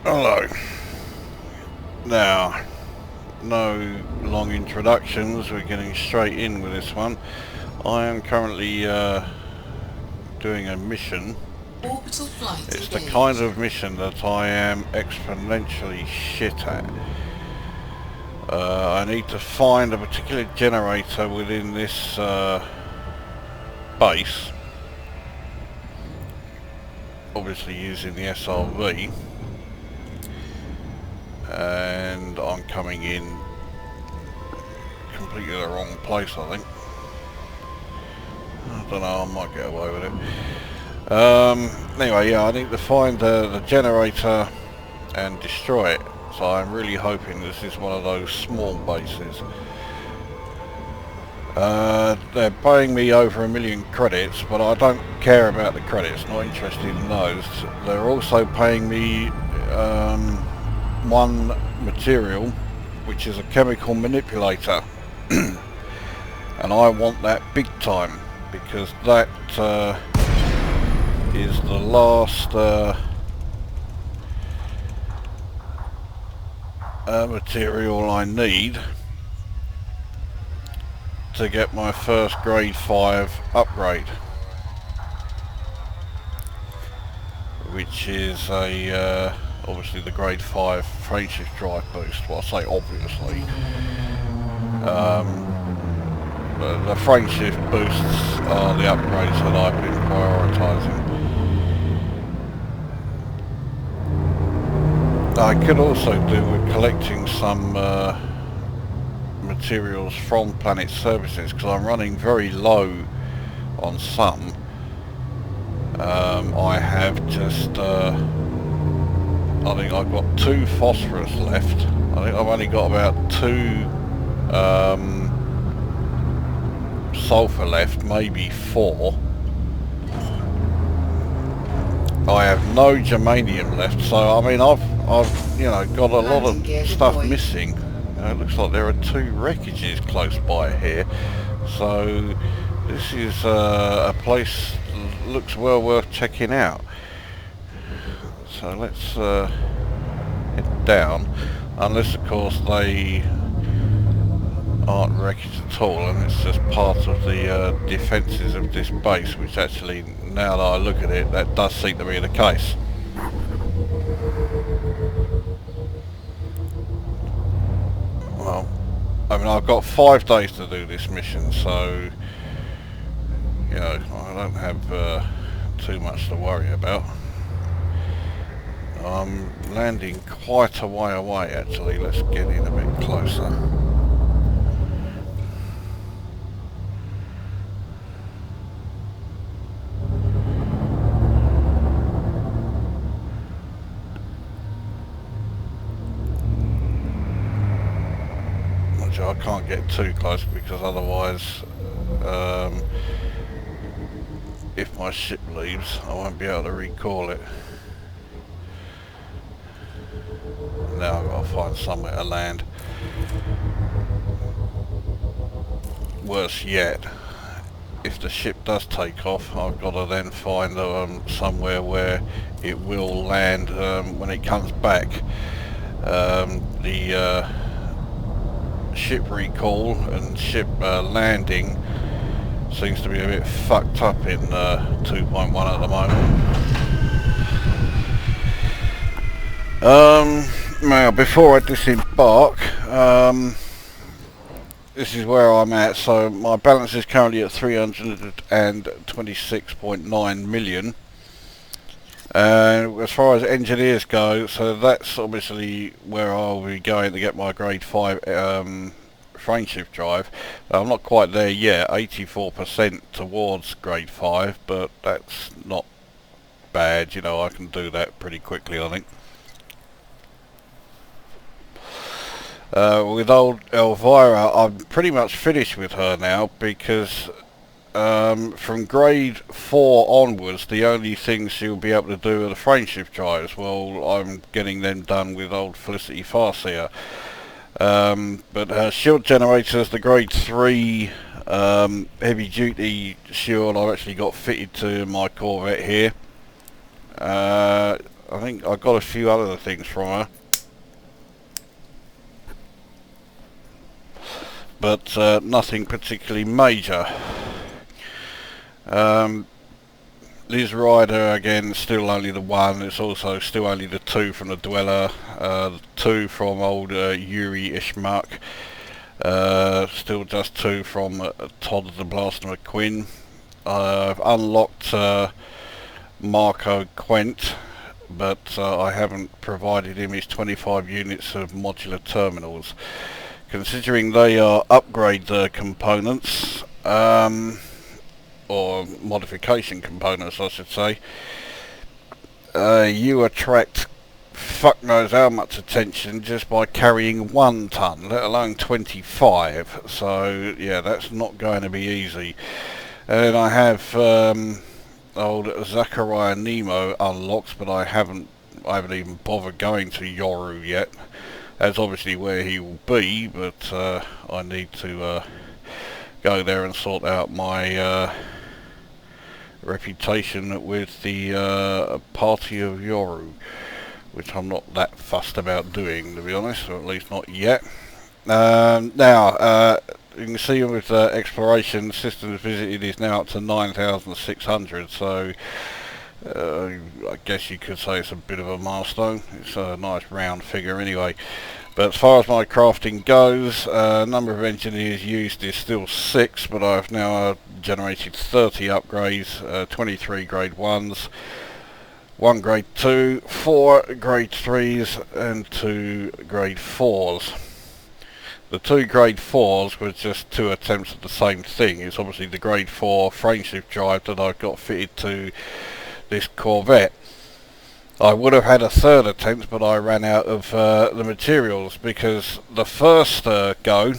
Hello. Now, no long introductions, we're getting straight in with this one. I am currently doing a mission. Orbital flight It's the engaged. kind of mission that I am exponentially shit at. I need to find a particular generator within this base, obviously using the SRV, and I'm coming in completely the wrong place, I think. I don't know, I might get away with it. Anyway, yeah, I need to find the generator and destroy it. So I'm really hoping this is one of those small bases. They're paying me over 1 million credits, but I don't care about the credits, not interested in those. They're also paying me one material, which is a chemical manipulator. And I want that big time, because that is the last material I need to get my first grade 5 upgrade, which is a obviously the grade 5 frameshift drive boost. Well, I say obviously. The frameshift boosts are the upgrades that I've been prioritising. I could also do with collecting some materials from Planet Services, because I'm running very low on some. I have just I think I've got 2 phosphorus left. I think I've only got about 2 sulfur left, maybe 4. I have no germanium left, so I mean I've you know got a lot of stuff missing. It looks like there are 2 wreckages close by here, so this is a place that looks well worth checking out. So let's head down, unless of course they aren't wreckage at all and it's just part of the defences of this base, which actually, now that I look at it, that does seem to be the case. Well, I mean, I've got 5 days to do this mission, so you know I don't have too much to worry about. I'm landing quite a way away actually. Let's get in a bit closer. I can't get too close, because otherwise if my ship leaves I won't be able to recall it. Now I've got to find somewhere to land. Worse yet, if the ship does take off, I've got to then find somewhere where it will land when it comes back. The ship recall and ship landing seems to be a bit fucked up in 2.1 at the moment. Now, before I disembark, this is where I'm at. So my balance is currently at 326.9 million. And as far as engineers go, so that's obviously where I'll be going to get my grade 5 frameshift drive. I'm not quite there yet, 84% towards grade 5, but that's not bad, you know, I can do that pretty quickly, I think. With old Elvira, I'm pretty much finished with her now, because from grade 4 onwards, the only things she'll be able to do are the frameshift drives. Well, I'm getting them done with old Felicity Farseer. But her shield generators, the grade 3 heavy duty shield, I've actually got fitted to my Corvette here. I think I got a few other things from her, but nothing particularly major. Liz Rider, again, still only the one. It's also still only the 2 from the Dweller, 2 from old Yuri Ishmak, still just 2 from Todd the Blaster McQuinn. I've unlocked Marco Quent, but I haven't provided him his 25 units of modular terminals. Considering they are upgrade components, or modification components I should say, you attract fuck knows how much attention just by carrying 1 ton, let alone 25, so yeah, that's not going to be easy. And then I have old Zachariah Nemo unlocked, but I haven't even bothered going to Yoru yet. That's obviously where he will be, but I need to go there and sort out my reputation with the party of Yoru, which I'm not that fussed about doing, to be honest, or at least not yet. Now, you can see with exploration, systems visited is now up to 9,600, so I guess you could say it's a bit of a milestone. It's a nice round figure anyway. But as far as my crafting goes, number of engineers used is still 6, but I've now generated 30 upgrades, 23 grade 1s, 1 grade 2, 4 grade 3s and 2 grade 4s. The 2 grade 4s were just 2 attempts at the same thing. It's obviously the grade 4 frameshift drive that I've got fitted to this Corvette. I would have had a 3rd attempt, but I ran out of the materials, because the first go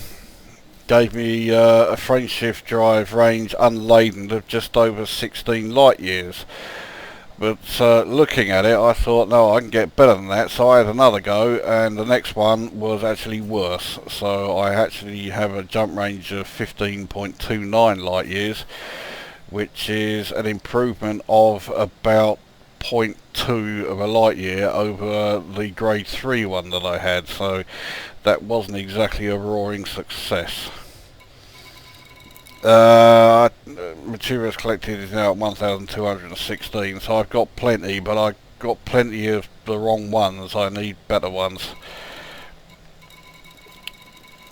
gave me a frameshift drive range unladen of just over 16 light years. But looking at it, I thought, no, I can get better than that, so I had another go, and the next one was actually worse. So I actually have a jump range of 15.29 light years, which is an improvement of about 0.2 of a light year over the grade 3 one that I had, so that wasn't exactly a roaring success. Materials collected is now at 1,216, so I've got plenty, but I've got plenty of the wrong ones. I need better ones.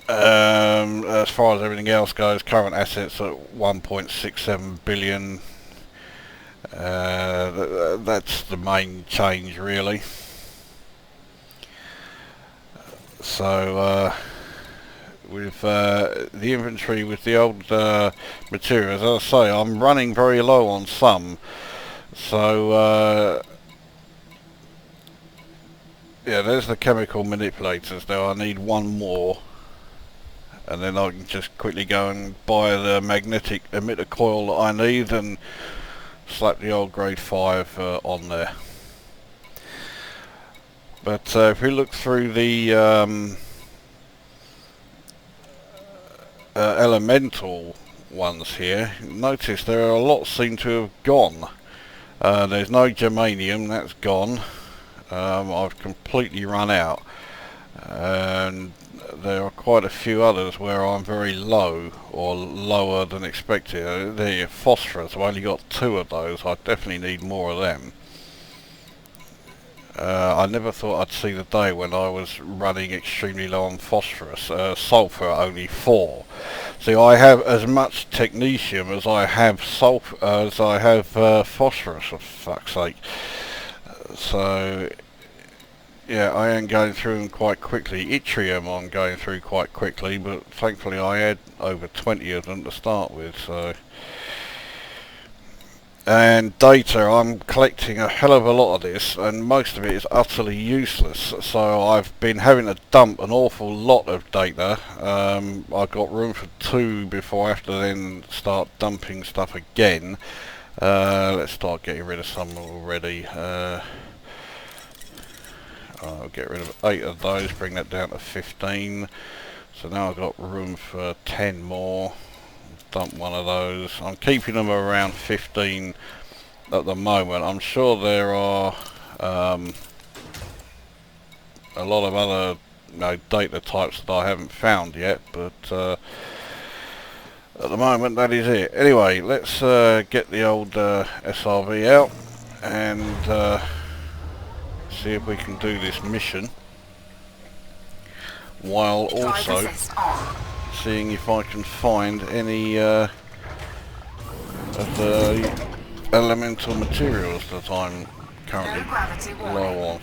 As far as everything else goes, current assets at 1.67 billion. That's the main change really. So with the inventory with the old materials, as I say, I'm running very low on some, so yeah, there's the chemical manipulators. Now I need 1 more, and then I can just quickly go and buy the magnetic emitter coil that I need and slap the old grade 5 on there. But if we look through the elemental ones here, notice there are a lot seem to have gone. There's no germanium, that's gone. I've completely run out, and there are quite a few others where I'm very low, or lower than expected. The phosphorus, I've only got 2 of those. I definitely need more of them. I never thought I'd see the day when I was running extremely low on phosphorus. Sulfur only 4. See, I have as much technetium as I have sulfur, as I have phosphorus, for fuck's sake. So yeah, I am going through them quite quickly. Yttrium I'm going through quite quickly, but thankfully I had over 20 of them to start with. So, and data, I'm collecting a hell of a lot of this, and most of it is utterly useless, so I've been having to dump an awful lot of data. I've got room for 2 before I have to then start dumping stuff again. Let's start getting rid of some already. I'll get rid of 8 of those, bring that down to 15. So now I've got room for 10 more. Dump one of those. I'm keeping them around 15 at the moment. I'm sure there are A lot of other data types that I haven't found yet, but at the moment that is it. Anyway, let's get the old SRV out and see if we can do this mission, while also seeing if I can find any of the elemental materials that I'm currently low on.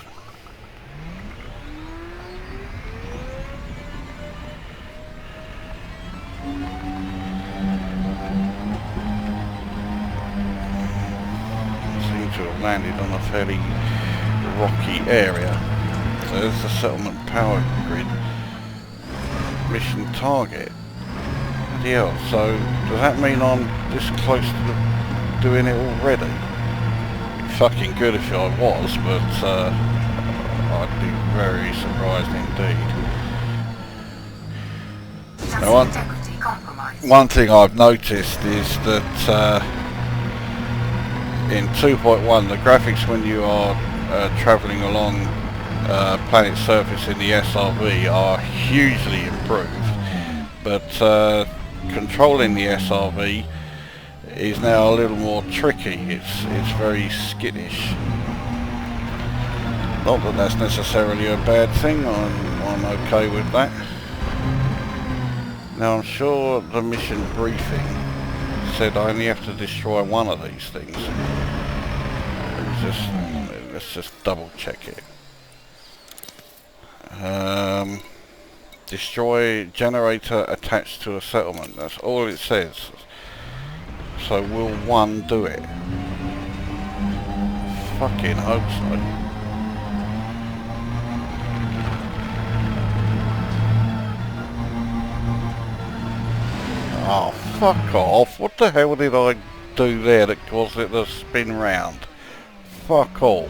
Seem to have landed on a fairly rocky area. So there's the settlement power grid mission target. Bloody hell, so does that mean I'm this close to doing it already? Fucking good if I was, but I'd be very surprised indeed. Now, one thing I've noticed is that in 2.1 the graphics when you are travelling along planet surface in the SRV are hugely improved, but controlling the SRV is now a little more tricky. It's very skittish. Not that that's necessarily a bad thing, I'm okay with that. Now I'm sure the mission briefing said I only have to destroy one of these things. Let's just double check it. Destroy generator attached to a settlement. That's all it says. So will one do it? Fucking hope so. Oh, fuck off. What the hell did I do there that caused it to spin round? Fuck all.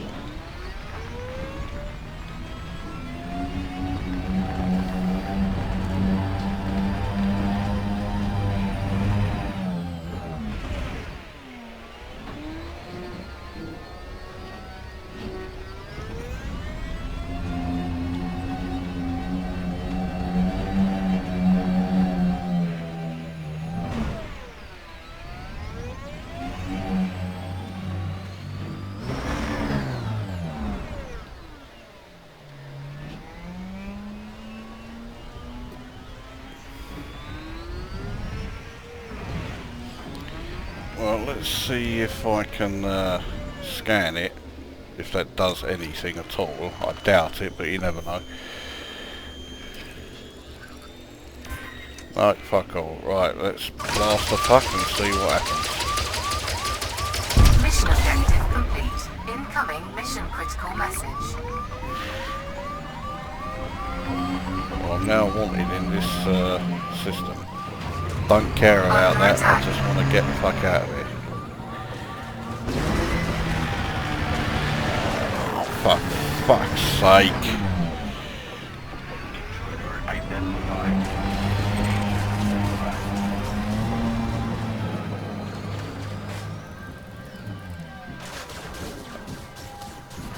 Well, let's see if I can scan it, if that does anything at all. I doubt it, but you never know. Right, fuck all. Right, let's blast the fuck and see what happens. Mission objective complete. Incoming mission critical message. Well, I'm now wanted in this system. Don't care about that, I just want to get the fuck out of here. Oh, for fuck's sake.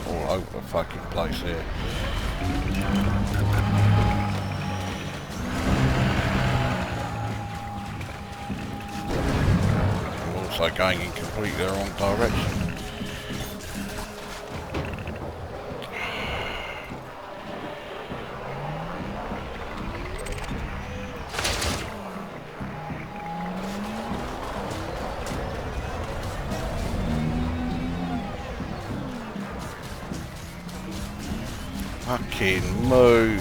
All over the fucking place here. Also going in completely the wrong direction. Fucking move.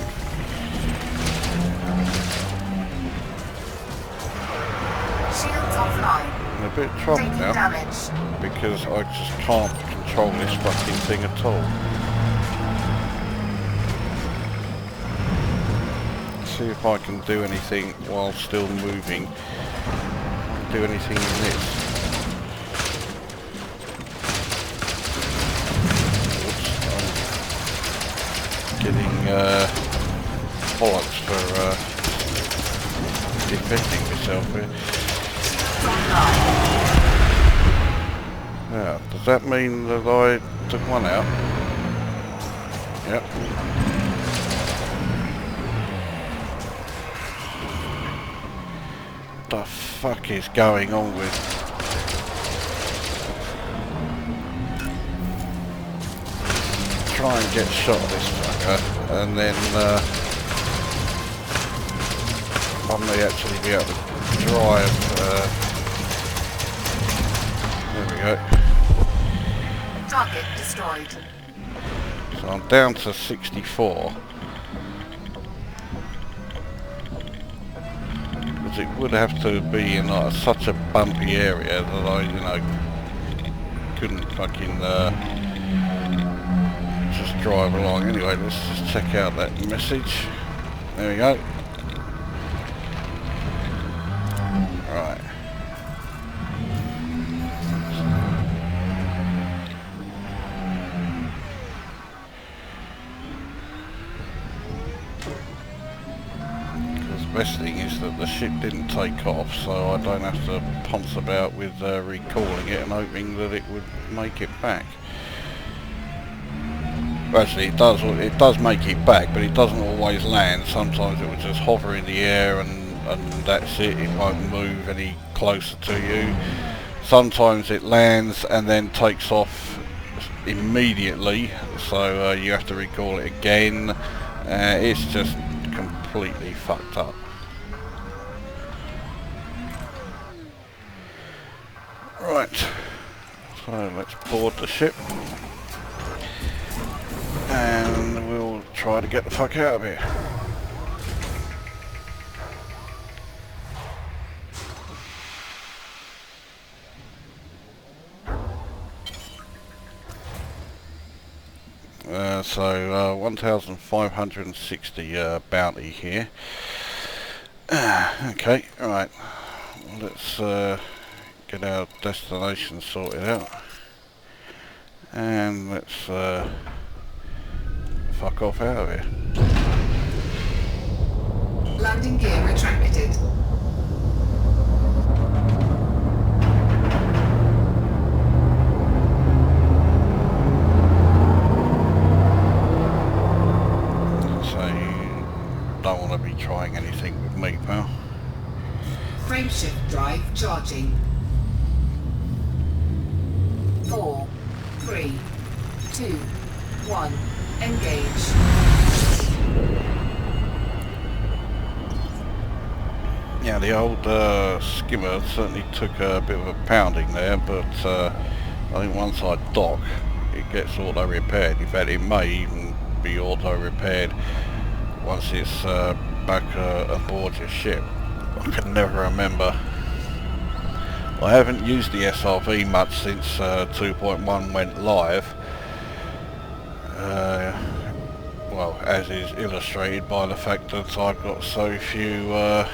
Shields offline. In a bit of trouble now, because I just can't control this fucking thing at all. Let's see if I can do anything while still moving. Do anything in this. Getting bollocks for defending myself here. Yeah, does that mean that I took one out? Yep. What the fuck is going on with... Try and get shot of this fucker, and then I may actually be able to drive. There we go. Target destroyed. So I'm down to 64. Because it would have to be in like such a bumpy area that I, you know, couldn't fucking just drive along. Anyway, let's just check out that message. There we go. Right. The best thing is that the ship didn't take off, so I don't have to ponce about with recalling it and hoping that it would make it back. Actually, it does make it back, but it doesn't always land. Sometimes it will just hover in the air and that's it. It won't move any closer to you. Sometimes it lands and then takes off immediately, so you have to recall it again. It's just completely fucked up. Right, so let's board the ship and we'll try to get the fuck out of here. So 1,560 bounty here. Okay, right. Let's get our destination sorted out, and let's fuck off out of here. Landing gear retracted. Don't want to be trying anything with me, pal. Frameshift drive charging. 4, 3, 2, 1. Engage. Yeah, the old skimmer certainly took a bit of a pounding there, but I think once I dock, it gets auto-repaired. In fact, it may even be auto-repaired once it's back aboard your ship. I can never remember. I haven't used the SRV much since 2.1 went live. Well, as is illustrated by the fact that I've got so few, well,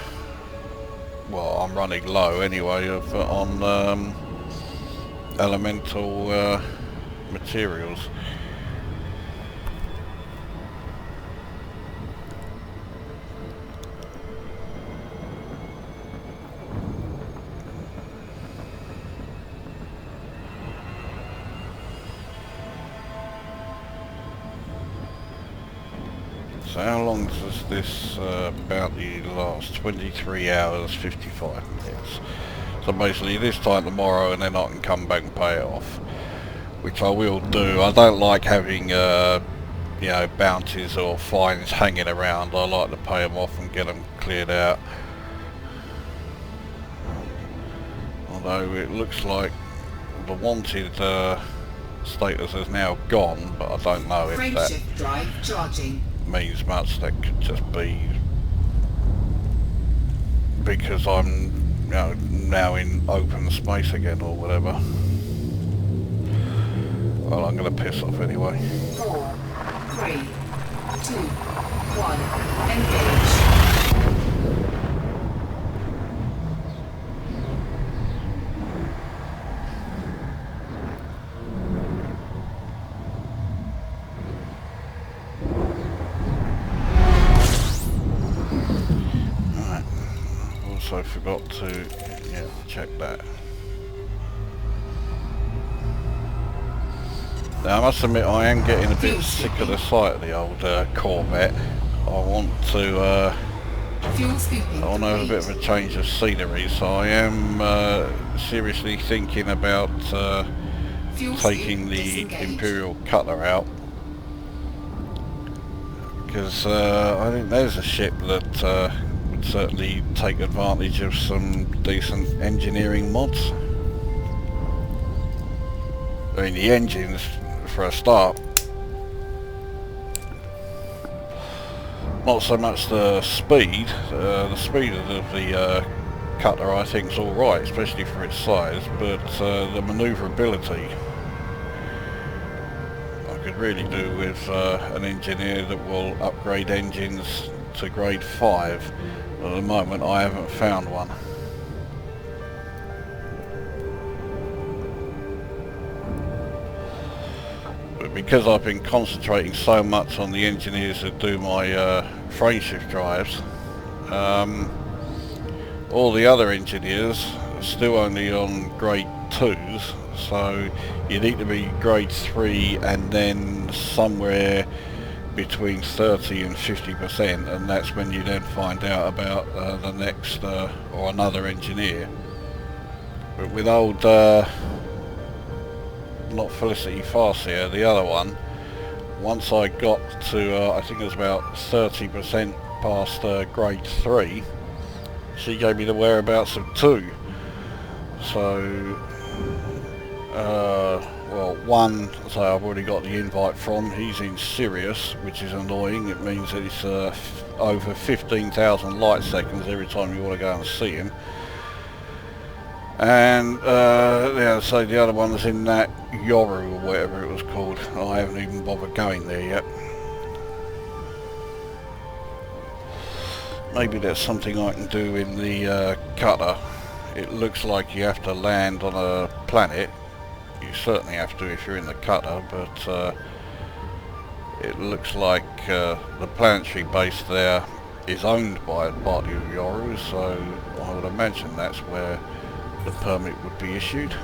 I'm running low anyway on elemental materials. So how long does this bounty last? 23 hours, 55 minutes. So basically this time tomorrow and then I can come back and pay it off, which I will do. I don't like having you know, bounties or fines hanging around. I like to pay them off and get them cleared out. Although it looks like the wanted status is now gone, but I don't know if that drive charging. Means much. That could just be because I'm, you know, now in open space again or whatever. Well, I'm going to piss off anyway. 4, 3, 2, 1. Engage. Also forgot to check that. Now I must admit I am getting a bit sick of the sight of the old Corvette. I want to have a bit of a change of scenery, so I am seriously thinking about taking the Imperial Cutter out, because I think there's a ship that would certainly take advantage of some decent engineering mods. I mean, the engines for a start. Not so much the speed. The speed of the Cutter I think is alright, especially for its size, but the manoeuvrability I could really do with an engineer that will upgrade engines to grade 5. At the moment I haven't found one. But because I've been concentrating so much on the engineers that do my frameshift drives, all the other engineers are still only on grade 2s, so you need to be grade 3 and then somewhere between 30 and 50%, and that's when you then find out about the next or another engineer. But with old not Felicity Farseer, the other one, once I got to I think it was about 30% past grade 3, she gave me the whereabouts of 2. So well, one, so I've already got the invite from, he's in Sirius, which is annoying. It means that it's over 15,000 light seconds every time you want to go and see him. And yeah, so the other one was in that Yoru or whatever it was called. I haven't even bothered going there yet. Maybe there's something I can do in the Cutter. It looks like you have to land on a planet. You certainly have to if you're in the Cutter, but it looks like the Planetary base there is owned by a party of Yoru, so I would imagine that's where the permit would be issued.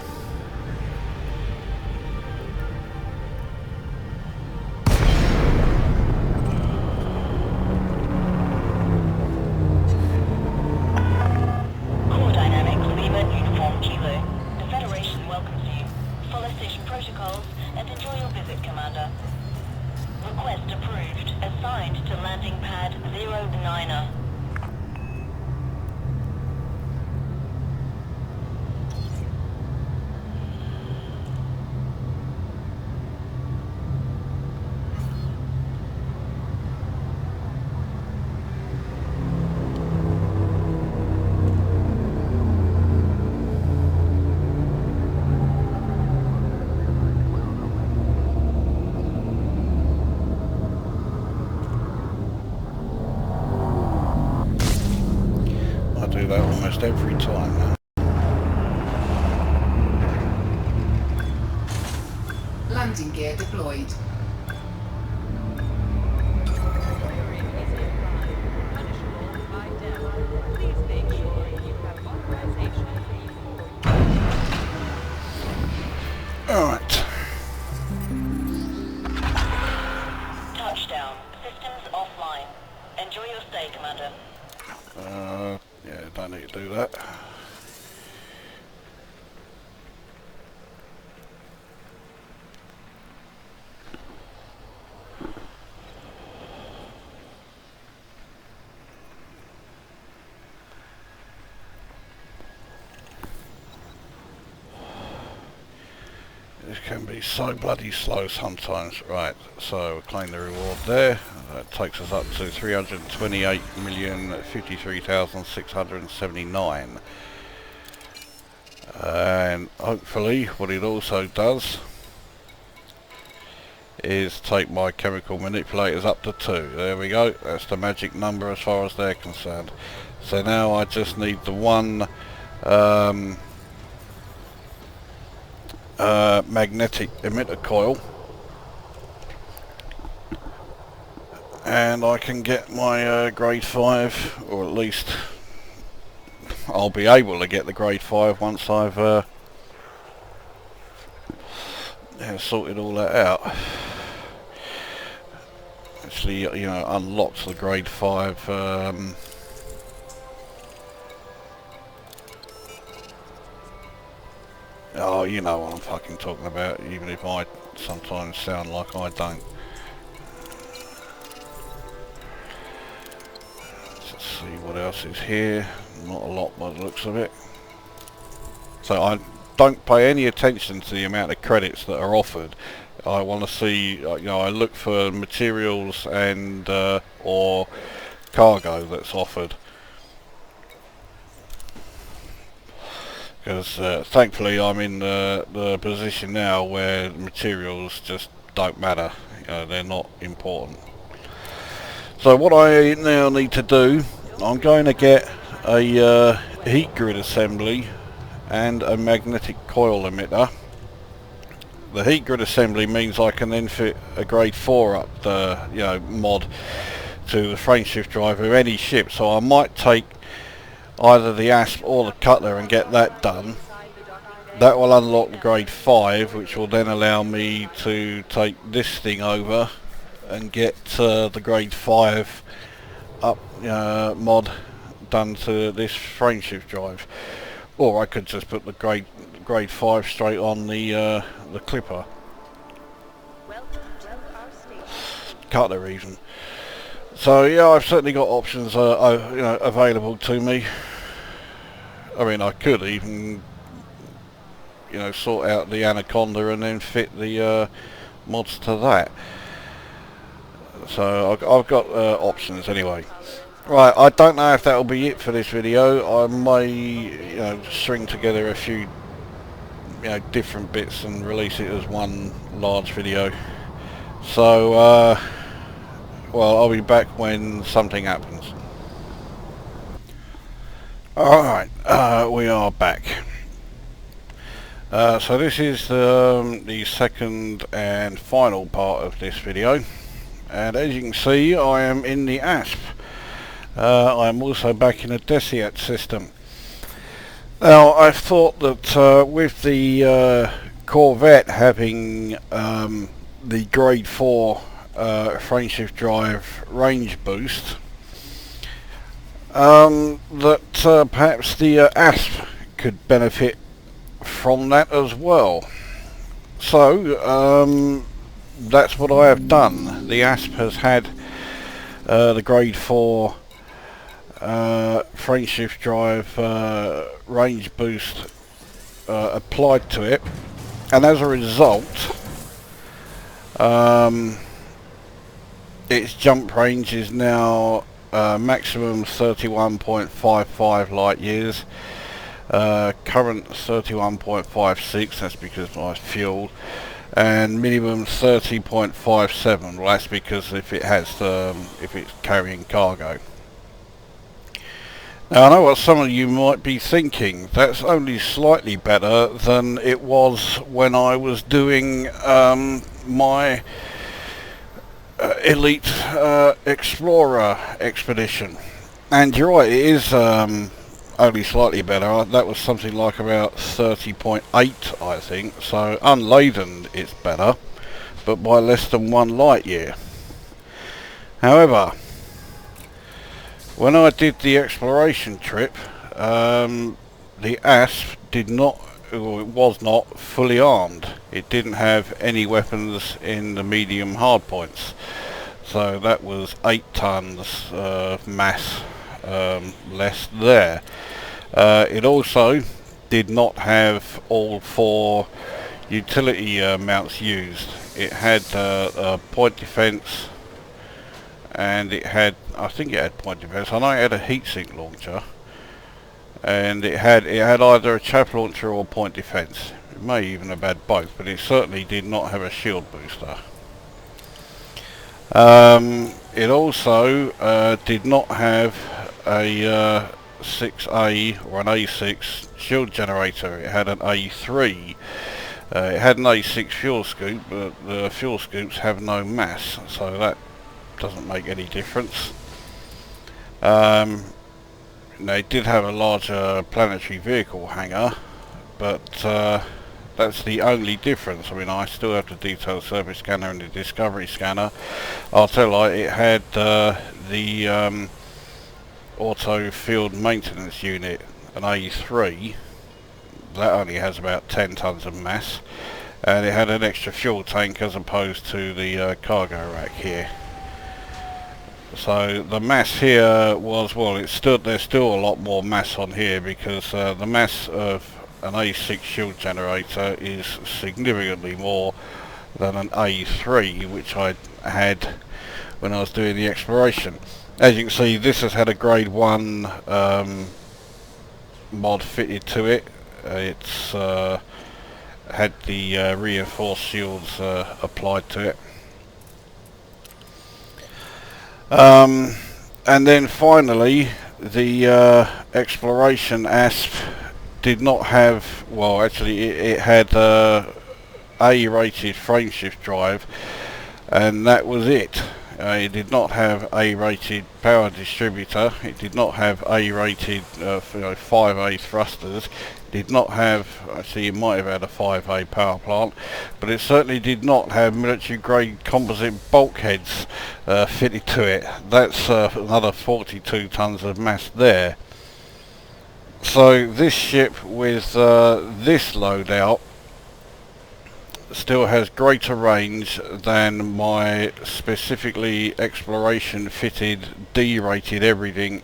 Core Dynamics, Lima Uniform Kilo. The Federation welcomes you. Follow station protocols and enjoy your visit, Commander. Request approved. Assigned to landing pad 09er. I do that almost every time now. Landing gear deployed. Alright. Touchdown. Systems offline. Enjoy your stay, Commander. Yeah, don't need to do that. This can be so bloody slow sometimes. Right, so we'll claim the reward there. That takes us up to 328,053,679. And hopefully what it also does is take my chemical manipulators up to 2. There we go, that's the magic number as far as they're concerned. So now I just need the one magnetic emitter coil, and I can get my grade 5, or at least I'll be able to get the grade 5 once I've sorted all that out. Actually, you know, unlocks the grade 5 oh, you know what I'm fucking talking about, even if I sometimes sound like I don't. Let's see what else is here. Not a lot by the looks of it. So I don't pay any attention to the amount of credits that are offered. I want to see, you know, I look for materials and or cargo that's offered. Because thankfully I'm in the position now where materials just don't matter. You know, they're not important. So what I now need to do, I'm going to get a heat grid assembly and a magnetic coil emitter. The heat grid assembly means I can then fit a grade 4 up the, you know, mod to the frameshift drive of any ship. So I might take either the Asp or the Cutter and get that done. That will unlock the grade 5, which will then allow me to take this thing over and get the grade 5 up mod done to this frameshift drive. Or I could just put the grade 5 straight on the clipper. Cutter even. So yeah, I've certainly got options you know, available to me. I mean, I could even, you know, sort out the Anaconda and then fit the mods to that. So I've got options anyway. Right, I don't know if that'll be it for this video. I may, you know, string together a few, you know, different bits and release it as one large video. So well, I'll be back when something happens. Alright, we are back. So this is the second and final part of this video, and as you can see I am in the Asp. I am also back in a Deciat system. Now I've thought that with the Corvette having the grade 4 frameshift drive range boost, that perhaps the Asp could benefit from that as well. So that's what I have done. The Asp has had the grade 4 frameshift drive range boost applied to it, and as a result its jump range is now maximum 31.55 light years, current 31.56, that's because I fueled, and minimum 30.57. well, that's because if it has if it's carrying cargo. Now I know what some of you might be thinking, that's only slightly better than it was when I was doing my Elite Explorer expedition. And you're right, it is only slightly better. That was something like about 30.8 I think, so unladen it's better, but by less than 1 light year. However, when I did the exploration trip, the Asp was not fully armed. It didn't have any weapons in the medium hardpoints, so that was 8 tons of mass less there. It also did not have all 4 utility mounts used. It had a point defense, and it had, I think it had point defense. I know it had a heatsink launcher, and it had either a chaff launcher or point defense. It may even have had both, but it certainly did not have a shield booster. It also did not have a 6A or an A6 shield generator. It had an A3. It had an A6 fuel scoop, but the fuel scoops have no mass, so that doesn't make any difference. They did have a larger planetary vehicle hangar, but That's the only difference. I mean, I still have the detailed surface scanner and the discovery scanner. I'll tell you, it had the auto field maintenance unit, an A3, that only has about 10 tons of mass, and it had an extra fuel tank as opposed to the cargo rack here. So the mass here was, well, there's still a lot more mass on here, because the mass of an A6 shield generator is significantly more than an A3, which I had when I was doing the exploration. As you can see, this has had a grade 1 mod fitted to it. It's had the reinforced shields applied to it. And then finally, the exploration Asp did not have, well, actually it had A-rated frameshift drive, and that was it. It did not have A-rated power distributor. It did not have A-rated 5A thrusters. It did not have, actually it might have had a 5A power plant, but it certainly did not have military grade composite bulkheads fitted to it. That's another 42 tons of mass there. So this ship with this loadout still has greater range than my specifically exploration fitted D-rated everything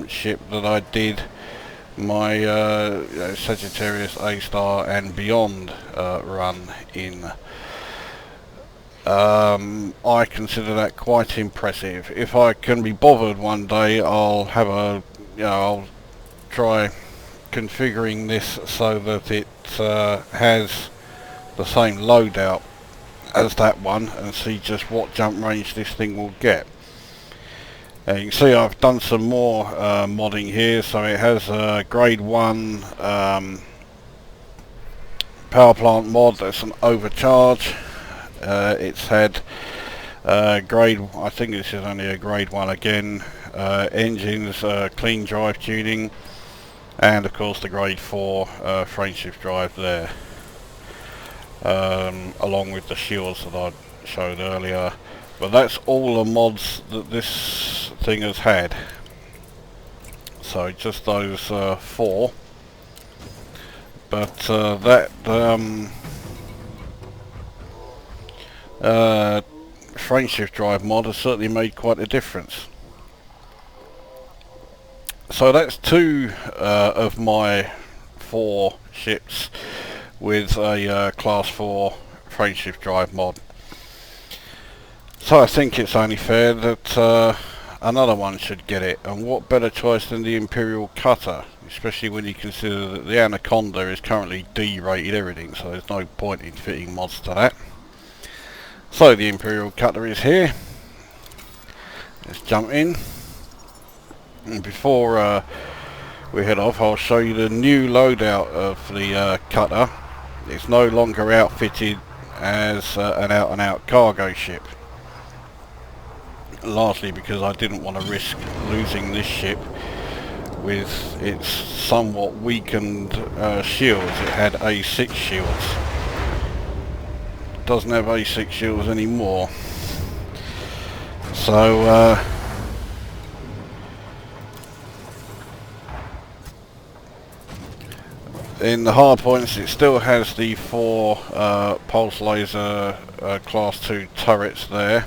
ship that I did my Sagittarius A-Star and beyond run in. I consider that quite impressive. If I can be bothered one day, I'll have a, I'll try configuring this so that it has the same loadout as that one, and see just what jump range this thing will get. You can see I've done some more modding here, so it has a grade 1 power plant mod, that's an overcharge. It's had grade, I think this is only a grade 1 again, engines, clean drive tuning, and of course the grade 4 frameshift drive there. Along with the shields that I showed earlier, but that's all the mods that this thing has had. So just those 4, but that frameshift drive mod has certainly made quite a difference. So that's 2 of my 4 ships with a class 4 frameshift drive mod. So I think it's only fair that another one should get it, and what better choice than the Imperial Cutter, especially when you consider that the Anaconda is currently D-rated everything, so there's no point in fitting mods to that. So the Imperial Cutter is here. Let's jump in, and before we head off, I'll show you the new loadout of the cutter. It's no longer outfitted as an out-and-out cargo ship, largely because I didn't want to risk losing this ship with its somewhat weakened shields. It had A6 shields. It doesn't have A6 shields anymore. So in the hard points, it still has the 4 pulse laser class 2 turrets there.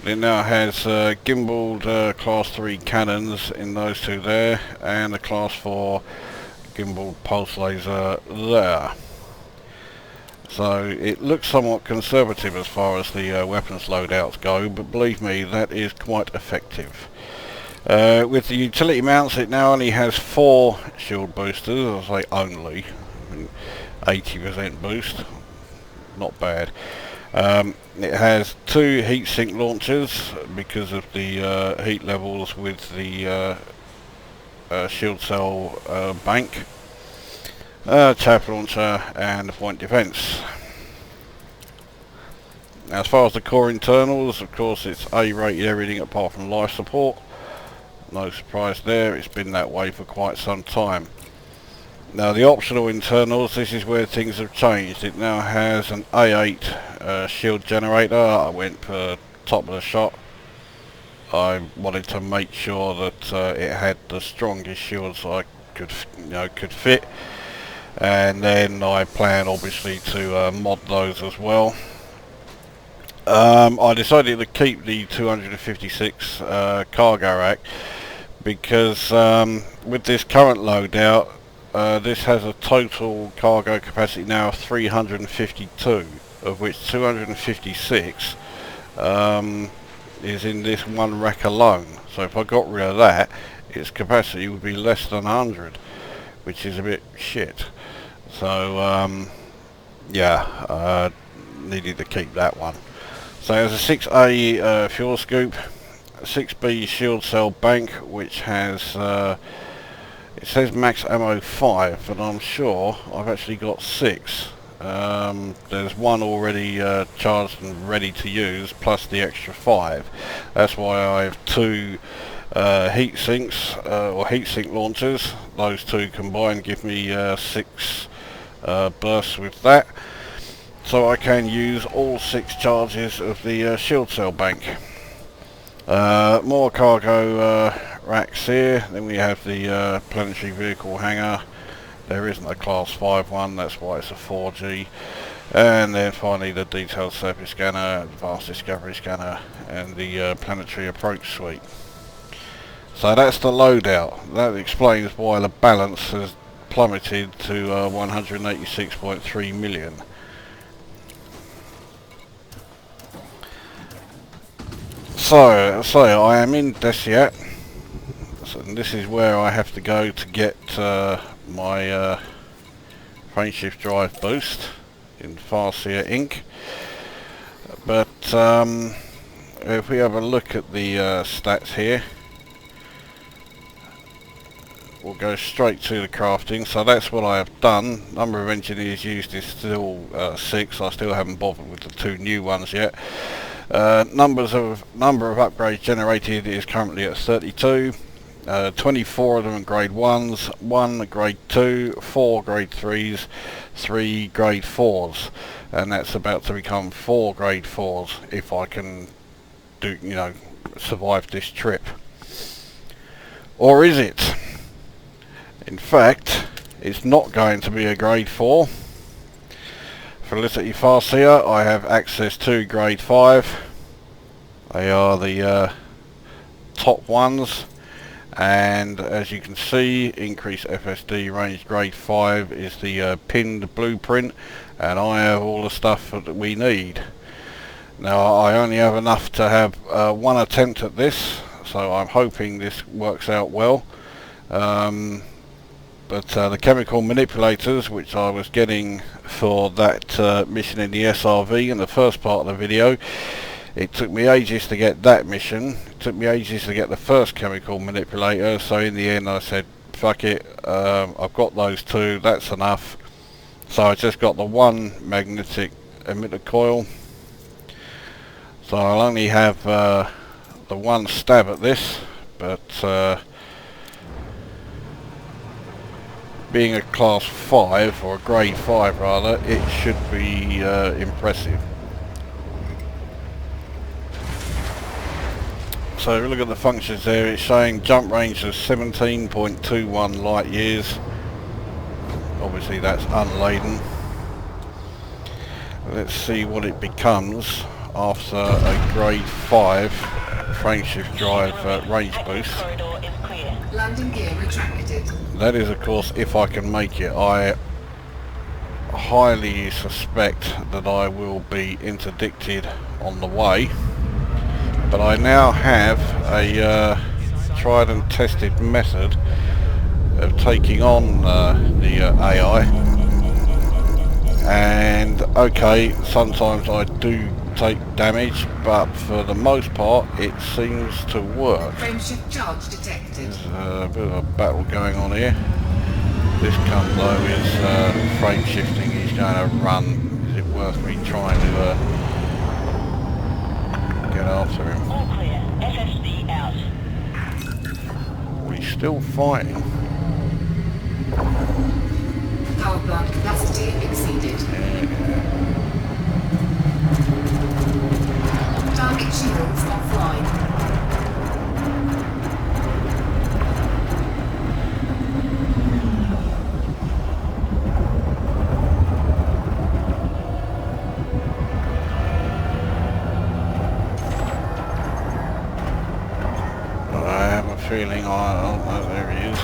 It now has gimbaled class 3 cannons in those 2 there, and a class 4 gimbaled pulse laser there. So it looks somewhat conservative as far as the weapons loadouts go, but believe me, that is quite effective. With the utility mounts, it now only has 4 shield boosters. I'll say only, 80% boost, not bad. It has 2 heatsink launchers because of the heat levels with the shield cell bank, chaff launcher, and a point defense. Now, as far as the core internals, of course it's A-rated everything apart from life support. No surprise there, it's been that way for quite some time. Now the optional internals, this is where things have changed. It now has an A8 shield generator. I went for top of the shot. I wanted to make sure that it had the strongest shields I could fit, and then I plan obviously to mod those as well. I decided to keep the 256 cargo rack because with this current loadout, this has a total cargo capacity now of 352, of which 256 is in this one rack alone. So if I got rid of that, its capacity would be less than 100, which is a bit shit. So yeah, needed to keep that one. So there's a 6A fuel scoop, a 6B shield cell bank, which has it says max ammo 5, but I'm sure I've actually got 6. There's one already charged and ready to use, plus the extra 5. That's why I have 2 heat sinks or heat sink launchers. Those 2 combined give me 6 bursts with that, so I can use all 6 charges of the shield cell bank. More cargo racks here. Then we have the planetary vehicle hangar. There isn't a class 5 one, that's why it's a 4G. And then finally the detailed surface scanner, advanced discovery scanner, and the planetary approach suite. So that's the loadout. That explains why the balance has plummeted to 186.3 million. So I am in Deciat, and this is where I have to go to get my frameshift drive boost in Farseer Inc. But if we have a look at the stats here, we'll go straight to the crafting. So that's what I have done. Number of engineers used is still 6. I still haven't bothered with the 2 new ones yet. Number of upgrades generated is currently at 32. 24 of them are grade 1s, 1 grade 2, 4 grade 3s, 3 grade 4s, and that's about to become 4 grade 4s if I can do, survive this trip. Or is it? In fact, it's not going to be a grade 4. Felicity Farseer, I have access to grade 5. They are the top ones, and as you can see, increased FSD range grade 5 is the pinned blueprint, and I have all the stuff that we need. Now I only have enough to have 1 attempt at this, so I'm hoping this works out well. But the chemical manipulators, which I was getting for that mission in the SRV in the first part of the video, it took me ages to get that mission. It took me ages to get the first chemical manipulator, so in the end I said, fuck it, I've got those 2, that's enough. So I just got the 1 magnetic emitter coil. So I'll only have the 1 stab at this, but being a class 5, or a grade 5 rather, it should be impressive. So if we look at the functions there, it's showing jump range of 17.21 light years. Obviously that's unladen. Let's see what it becomes after a grade 5 frameshift drive range boost. Landing gear retracted. That is of course if I can make it. I highly suspect that I will be interdicted on the way, but I now have a tried and tested method of taking on the AI, and okay, sometimes I do take damage, but for the most part it seems to work. Frameshift charge detected. There's a bit of a battle going on here. This cunt though is frame shifting, he's going to run. Is it worth me trying to get after him? All clear. FSD out. Well, he's still fighting. Power plant capacity exceeded. Target shields offline. I have a feeling oh, there he is.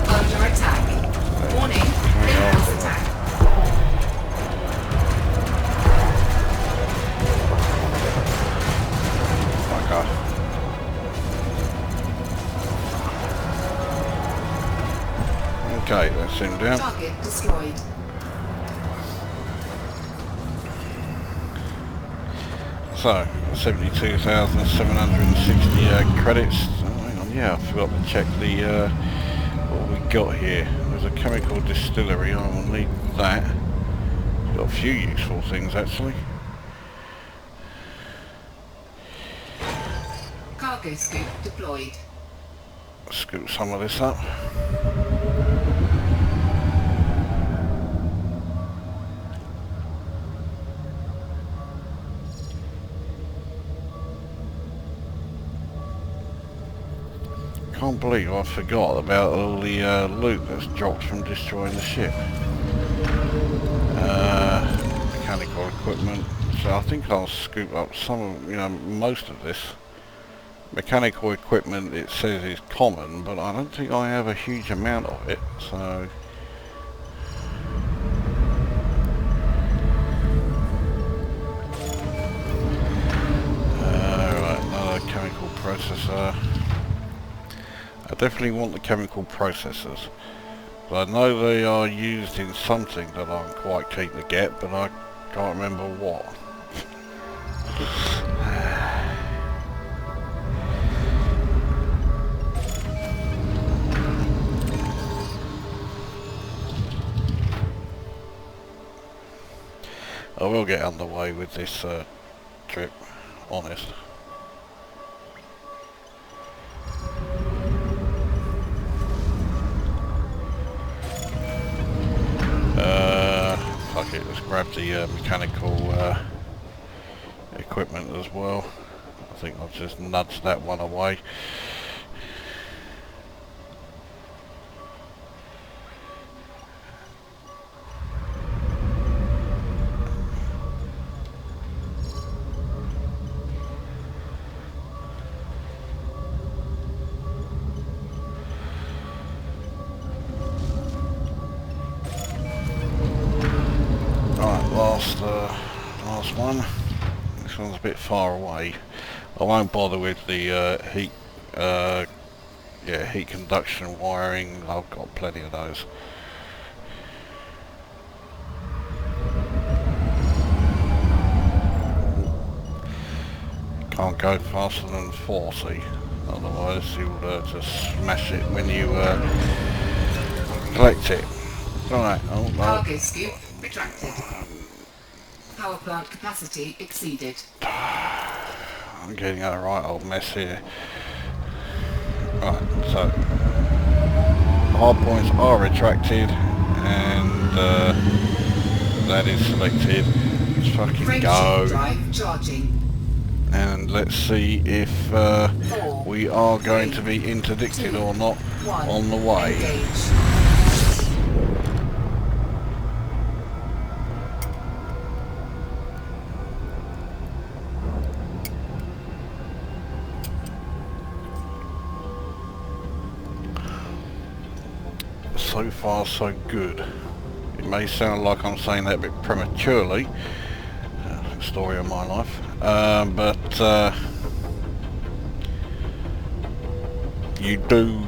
Under attack. Warning, impulse attack. Fuck off. Okay, that's him down. Target destroyed. So, 72,760 credits. Oh, hang on, yeah, I forgot to check the what we got here. There's a chemical distillery. I will need that. Got a few useful things actually. Cargo scoop deployed. Scoop some of this up. Can't believe I forgot about all the loot that's dropped from destroying the ship. Mechanical equipment. So I think I'll scoop up some of, most of this. Mechanical equipment, it says is common, but I don't think I have a huge amount of it, so... right, another chemical processor. I definitely want the chemical processors. But I know they are used in something that I'm quite keen to get, but I can't remember what. I will get underway with this trip, honest. Fuck it, let's grab the mechanical equipment as well. I think I've just nudged that one away. Last one. This one's a bit far away. I won't bother with the heat conduction wiring. I've got plenty of those. Can't go faster than 40, otherwise you'll just smash it when you collect it. Right, oh no. Cargo scoop retracted. Power plant capacity exceeded. I'm getting a right old mess here. Right, so hard points are retracted and that is selected. Let's fucking go. Drive charging. And let's see if we are going to be interdicted or not on the way. Engage. So far so good. It may sound like I'm saying that a bit prematurely, story of my life, but you do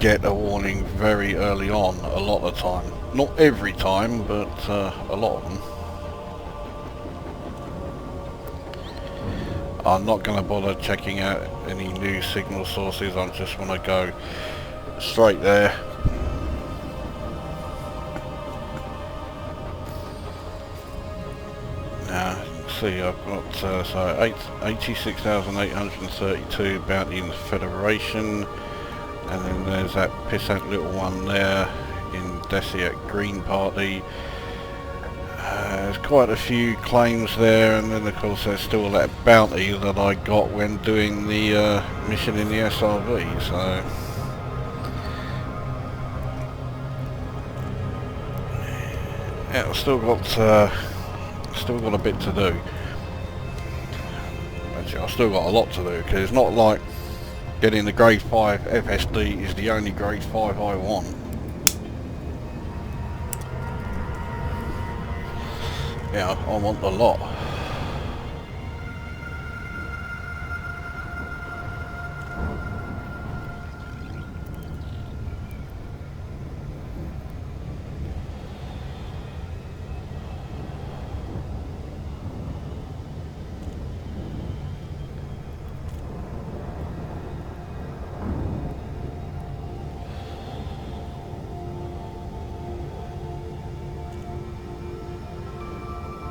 get a warning very early on a lot of the time. Not every time, but a lot of them. I'm not going to bother checking out any new signal sources. I just want to go straight there. see, I've got so 86,832 bounty in the Federation, and then there's that pissant little one there in Deciat Green Party. There's quite a few claims there, and then of course there's still that bounty that I got when doing the mission in the SRV, so... yeah, I've still got a bit to do. Actually, I've still got a lot to do, because it's not like getting the grade 5 FSD is the only grade 5 I want. Yeah, I want a lot.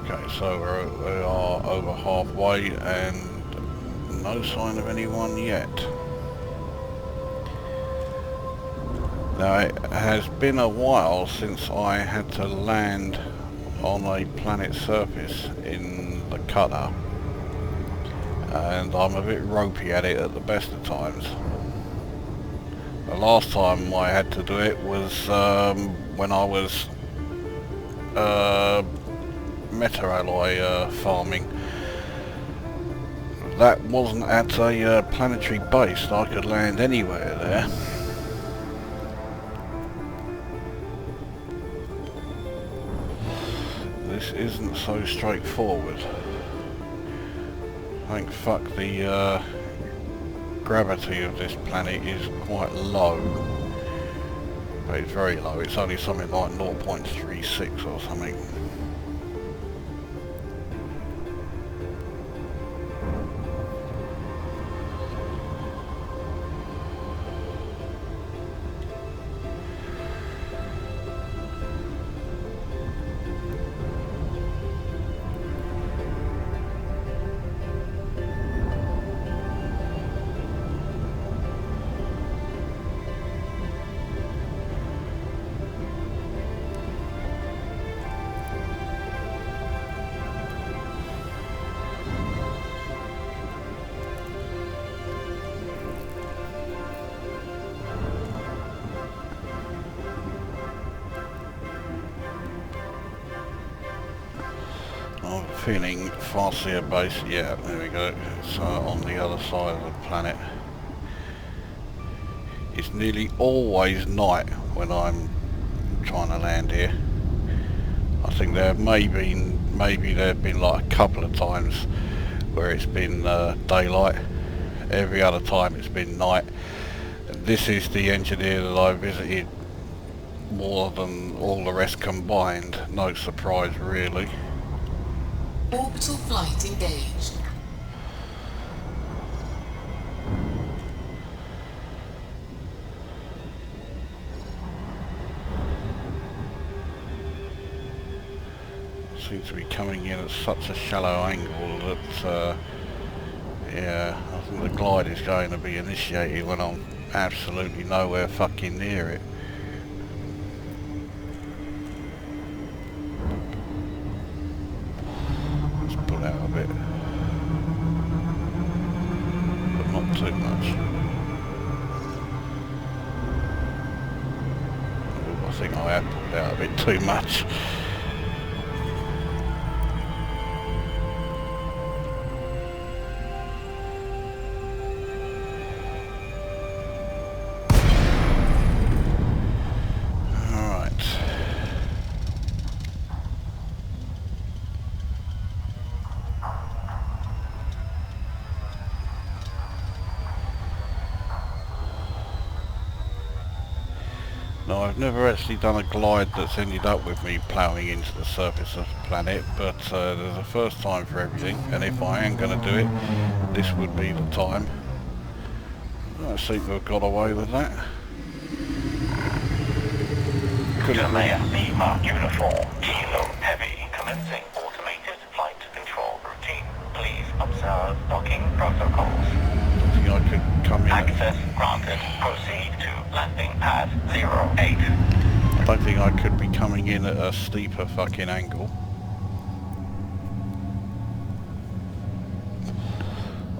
Okay, so we are over halfway and no sign of anyone yet. Now, it has been a while since I had to land on a planet surface in the Cutter, and I'm a bit ropey at it at the best of times. The last time I had to do it was when I was meta-alloy farming. That wasn't at a planetary base. I could land anywhere there. This isn't so straightforward. Thank fuck the gravity of this planet is quite low. But it's very low. It's only something like 0.36 or something. Feeling Farseer base, yeah, there we go. It's on the other side of the planet. It's nearly always night when I'm trying to land here. I think there maybe there have been like a couple of times where it's been daylight. Every other time it's been night. This is the engineer that I visited more than all the rest combined. No surprise really. Orbital flight engaged. Seems to be coming in at such a shallow angle that yeah, I think the glide is going to be initiated when I'm absolutely nowhere fucking near it. Out a bit, but not too much. Ooh, I think I have pulled out a bit too much. Now, I've never actually done a glide that's ended up with me ploughing into the surface of the planet, but there's a first time for everything, and if I am going to do it, this would be the time. I seem to have got away with that. Command B Mark Uniform, Kilo Heavy, commencing automated flight control routine. docking protocols. I think I could come in. Access granted. Proceed to landing pad 08. I don't think I could be coming in at a steeper fucking angle.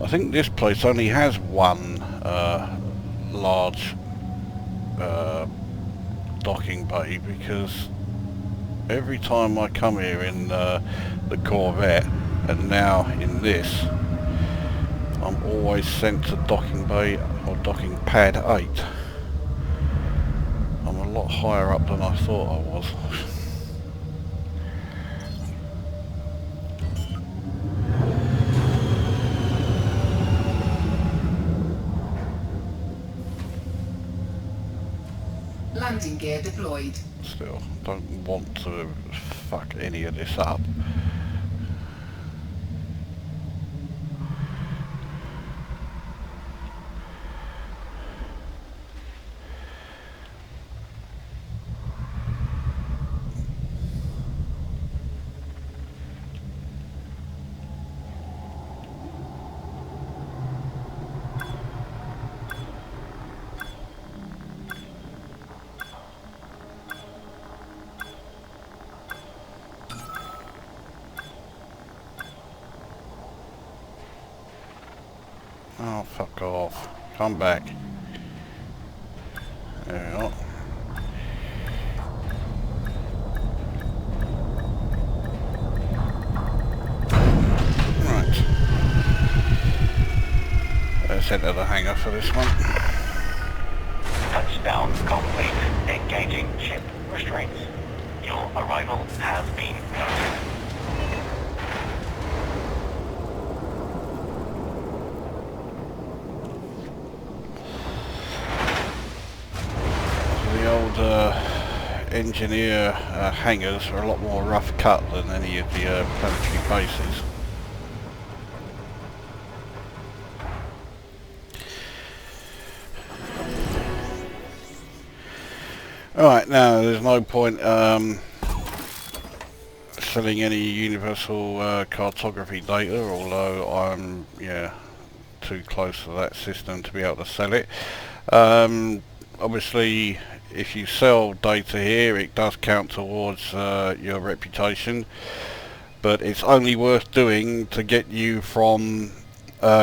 I think this place only has one large docking bay, because every time I come here in the Corvette and now in this, I'm always sent to docking bay or docking pad 8. I'm a lot higher up than I thought I was. Landing gear deployed. Still, don't want to fuck any of this up. Oh, fuck off. Come back. There we are. Right. Let's enter the hangar for this one. Touchdown complete. Engaging ship restraints. Your arrival has been noted. The old engineer hangars are a lot more rough cut than any of the planetary bases. Alright, now there's no point selling any universal cartography data, although I'm too close to that system to be able to sell it. Obviously, if you sell data here, it does count towards your reputation, but it's only worth doing to get you from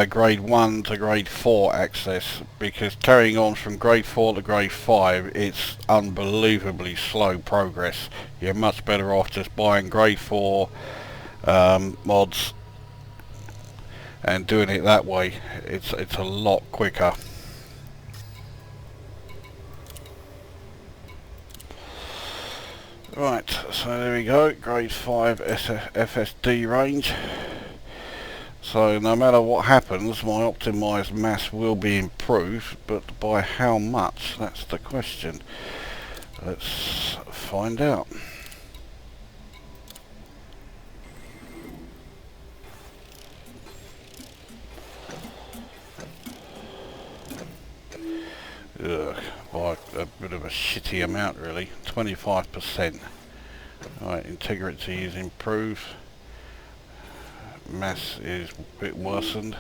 grade 1 to grade 4 access, because carrying on from grade 4 to grade 5, it's unbelievably slow progress. You're much better off just buying grade 4 mods and doing it that way. It's a lot quicker. Right, so there we go, grade 5 FSD range. So no matter what happens, my optimised mass will be improved, but by how much? That's the question. Let's find out. Ugh, by a bit of a shitty amount really, 25%. Right, integrity is improved. Mass is a bit worsened.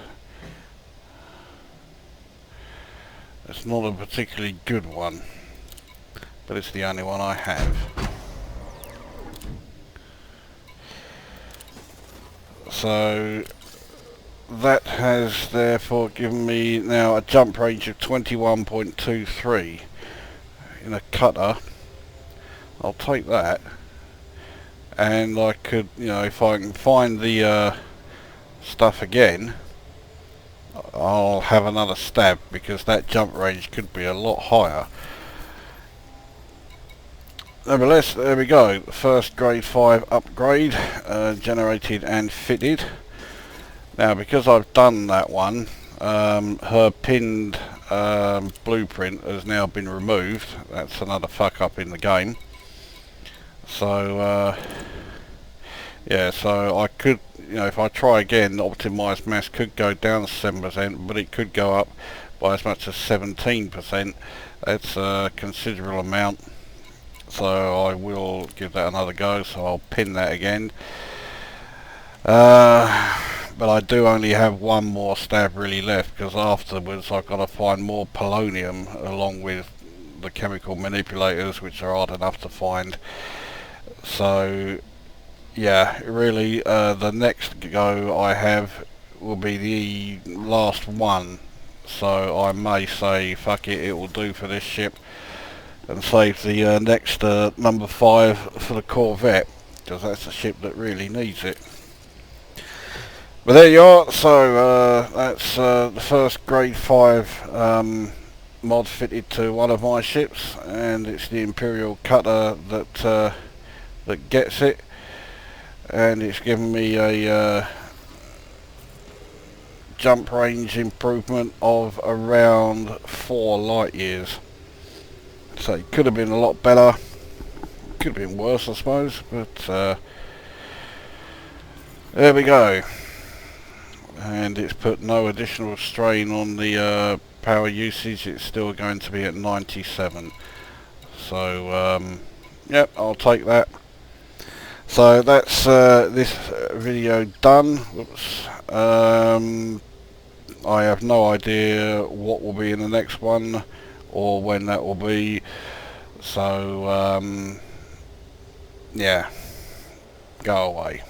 It's not a particularly good one, but it's the only one I have. So that has therefore given me now a jump range of 21.23 in a cutter. I'll take that, and I could, if I can find the stuff again, I'll have another stab, because that jump range could be a lot higher. Nevertheless, there we go, first grade 5 upgrade generated and fitted. Now, because I've done that one, her pinned blueprint has now been removed. That's another fuck up in the game. So yeah, so I could, if I try again, the optimised mass could go down to 7%, but it could go up by as much as 17%. That's a considerable amount. So I will give that another go, so I'll pin that again. But but I do only have one more stab really left, because afterwards I've got to find more polonium along with the chemical manipulators, which are hard enough to find. So yeah, really the next go I have will be the last one, so I may say fuck it, it will do for this ship, and save the next number 5 for the Corvette, because that's a ship that really needs it. But there you are. So that's the first grade 5 mod fitted to one of my ships, and it's the Imperial Cutter that that gets it, and it's given me a jump range improvement of around 4 light years. So it could have been a lot better, could have been worse I suppose, but there we go. And it's put no additional strain on the power usage, it's still going to be at 97. So yep, I'll take that. So that's this video done. Whoops. I have no idea what will be in the next one or when that will be, so yeah, go away.